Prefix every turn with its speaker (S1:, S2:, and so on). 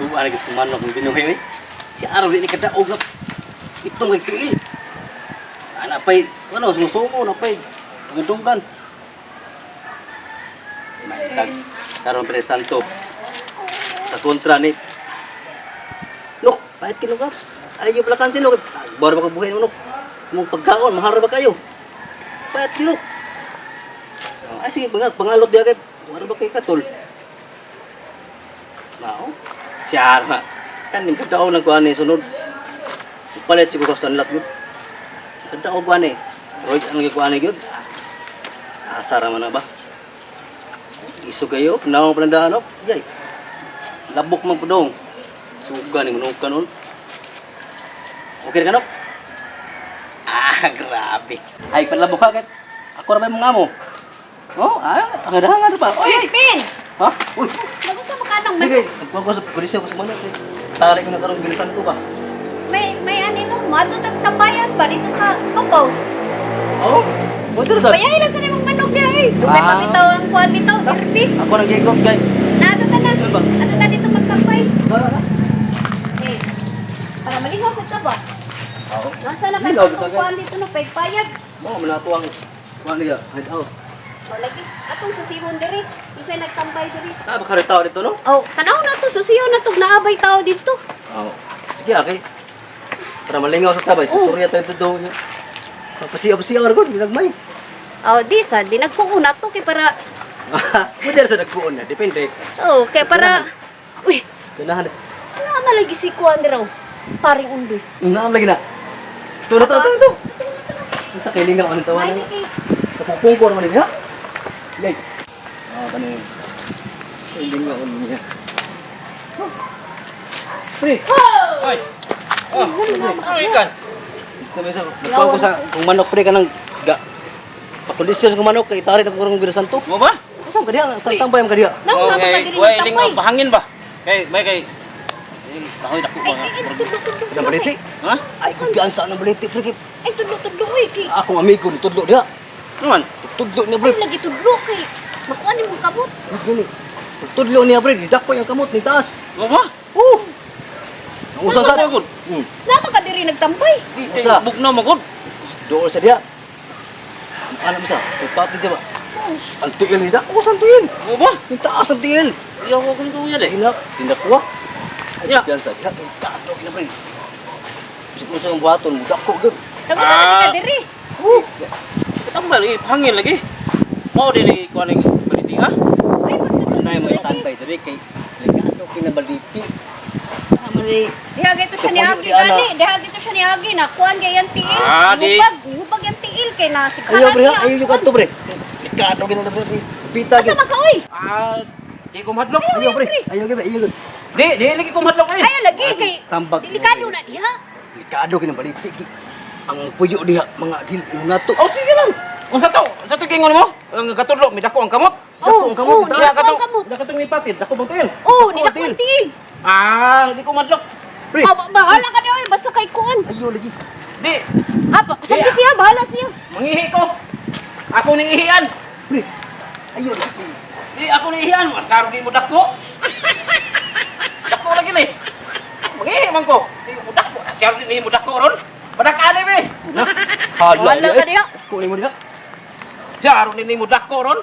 S1: tuwa lagi sa manok ng binuhay. Si araw din ikadaog na itong kay tiil. Napay, ano, sumusumo, napay, tunggan-tunggan. Karon prestanto sa kontra ni Nok, pahit kilo ka. Ayaw pala kansin, Nok. Baru ba kabuhin mo, Nok? Mong pagkaon, mahal ba kayo? Pahit kilo. Ay, sige, pangalot diya kay, wala ba kay katol? Mao, siya na. Kan, yung kadao ng kuhan ni sunod. Palit siguro sa tanlat yun. Kadao kuhan ni. Roy, anong kuhan ni yun? Asara man na ba? Iso kayo, naong panandaan, Nok. Yay. Labok man po dong. Suga ni manong kanon. Okay ka, Nok? Grabe. Ay, panlabok ka, kat. Ako na ba yung mga mo? Oh, ang ganda pa.
S2: Uy, Pin!
S1: Ha? Uy!
S2: Nagusa mo ka ng
S1: Sige, nagpapasok. Pulisya ko sa manok. Tarik ko na karong bilisan ko ba?
S2: may anino mo, ato tagtambayan ba dito sa kapaw?
S1: Oo. Buti na sa...
S2: Bayahin na sa nimong manok niya eh. Dugay pa bitaw ang kuhan bitaw, derby.
S1: Ako nang gigok, guys.
S2: Ato ta na.
S1: Ano ba?
S2: Ato ta dito magkampay.
S1: Ba?
S2: Eh, para maligaw sa ka ba?
S1: Oo.
S2: Nasa na kayo
S1: Ligaw,
S2: itong
S1: guys.
S2: kuhan dito no, paypayag.
S1: Oo, manatuang. Kuha niya, hide out.
S2: O, lagi. Atong susihon diri. Isa'y nagkampay diri.
S1: Baka rin tao dito, no?
S2: Oh, tanaw na to, susihon na to, naabay tao dito.
S1: Oo. Sige, okay. Para malingaw sa tabay, susuriya tayo ito doon. Pasiyaw-pasiyaw na ko, binagmay.
S2: Oh, di sa, di nagpuuna to, kay para,
S1: Pwede na sa nagkuon na, depende.
S2: oh, kay para, uy,
S1: Ganahan.
S2: ano nga lagi si kuhan diri raw? Paring undoy.
S1: Naam lagi na. Ito na ito. Sa kilingaw, anong tawanan?
S2: Ay, kay,
S1: Kapupong ko naman niya. Yay. Kanin. Kilingaw niya. Pre.
S3: Hoy! Oh, ano ikan?
S1: Ito ba sa nagkuha ko sa kung manok pre ka nang pakondisyon kung manok kay tarik ako karong birasan to.
S3: Mo ba?
S1: Saan ka diya? Tambay ang ka diya.
S2: nauna pa
S3: Okay,
S2: diri
S3: way
S2: nagkampay.
S3: lingaw bahangin ba? Kay kahoy dako ba nga.
S1: Ang baliti.
S3: Ha?
S1: Ay, kumpiyansa ng baliti pre. Kay
S2: Ay, tudlo-tudlo, uy, kay,
S1: akong amigo ni tudlo diya.
S3: Naman.
S1: Tudlo niya
S2: ay,
S1: pre.
S2: lagi tudlo, kay, makuha ni mong kabot.
S1: Gini. Tudlo niya pre, didako yung kamot ni taas.
S3: Mo ba?
S1: Oh. Ang usa sa
S3: Gud.
S2: Nama ka diri nagtampay.
S1: Usa.
S3: Bugnaw mo gud.
S1: doon sa diya. Alam mo sa, pagpapit siya ba? Ang tiil ni dako sa tiil.
S3: Mo ba?
S1: Yung taas ang tiil.
S3: Ayaw ko kung tuya de.
S1: Tindak, tindak ko. Ay,
S3: Ya.
S1: kumpiyansa diya. Ay, kato kina pre. Bisik mo sa yung buhaton, dako gud.
S2: Nagusa ka ka diri.
S3: Tambal lagi, bahangin lagi. Mau dili kuan ning baliti ha?
S2: Ay, pagkatulog
S1: Nay mo
S2: lagi.
S1: standby diri kay kato kina baliti. Amani.
S2: Diha gito siya
S1: Sa
S2: ni
S1: puyo
S2: Agi
S1: di ana.
S2: gani. Diha gito siya ni Agi. Nakuhan kay yan tiil.
S3: Ah, di.
S2: Hubag yan tiil kay nasikhanan
S1: Ayo pre,
S2: niya.
S1: ayo yung kanto pre. Kato kina pre. Pita
S2: Asa
S1: gyud.
S2: man ka, uy?
S3: Di ko madlok.
S1: Ayo pre, ayo gyud, ayo gyud.
S3: Di lagi ko madlok eh.
S2: Ay, lagi kay,
S1: Tambag.
S2: delikado na diha.
S1: Delikado kina baliti. Ang puyo diha mga dili nato.
S3: Oh sige lang. Unsa to? Unsa to kingon mo? Ang katudlo mi dako ang kamot.
S1: Dako ang kamot,
S2: Oh,
S1: taas.
S3: Diha
S2: dako ang kamot.
S3: Dako to mi patid, dako bang tayo.
S2: Oh,
S1: Dako,
S2: nilako
S1: tiil.
S2: ang tiil.
S3: Di ko madlok.
S1: Pre.
S2: Ah, bahala ka diha, uy. Basta kay kuan.
S1: Ayo lagi.
S3: Di,
S2: Sabi siya, bahala siya.
S3: mangihi ko. Ako ning ihian.
S1: Pre. Ayo lagi.
S3: Di ako ning ihian, karo di mo dako. Dako lagi ni. Mangihi man ko. Di mo dako. Siya di mo dako ron. Padakane be.
S1: Na.
S2: Bahala ka diha.
S1: Kunin mo diha.
S3: Siya ron ni mo dako ron.